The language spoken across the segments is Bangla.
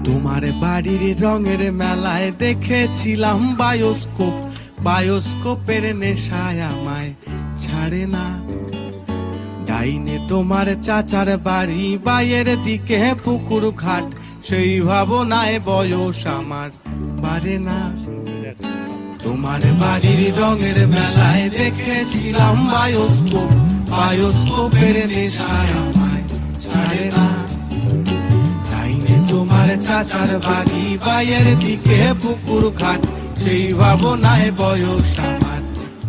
তোমার বাড়ির রঙের মেলায় দেখেছিলাম বায়োস্কোপ, বায়োস্কোপের নেশায় আমায় ছাড়ে না। ডাইনে তোমার চাচার বাড়ি, বাইয়ের দিকে পুকুর ঘাট, সেই ভাবনায় বয়স আমার বাড়ে না। তোমার বাড়ির রঙের মেলায় দেখেছিলাম বায়োস্কোপ, বায়োস্কোপের নেশায় আমায় ছাড়ে না। তোমার চাচার বাড়ি, বাইয়ের দিকে পুকুর ঘাট, সেই ভাবনায় বয়স আমার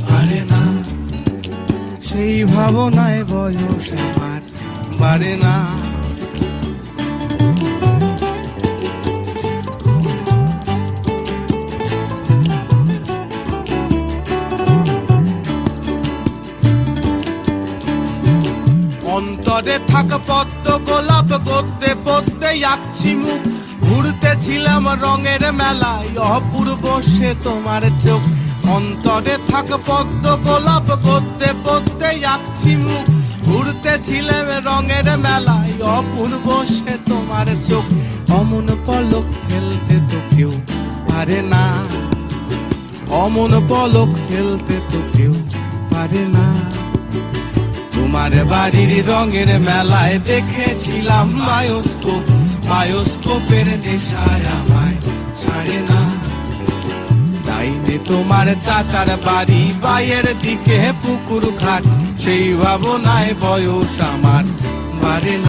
বাড়ে না, সেই ভাবনায় বয়স আমার বাড়ে না। অন্তরে থাক পদ্ম গোলাপ, গদ্যে পদ্মে আঁকছি মুখ, ঘুরতেছিলাম রঙের মেলায়, অপূর্ব সে তোমার চোখ। অন্তরে থাক পদ্ম গোলাপ, গদ্যে পদ্মে আঁকছি মুখ, ঘুরতেছিলাম রঙের মেলায়, অপূর্ব সে তোমার চোখ। অমন পলক ফেলতে তো কেউ পারে না, অমন পলক ফেলতে তো কেউ পারে না। তোমার বাড়ির রঙের মেলায় দেখেছিলাম বায়োস্কোপ, বায়োস্কোপের নেশায় আমায় ছাড়ে না। ডাইনে তোমার চাচার বাড়ি, বাইয়ের দিকে পুকুর ঘাট, সেই ভাবনায় বয়স আমার বাড়ে না।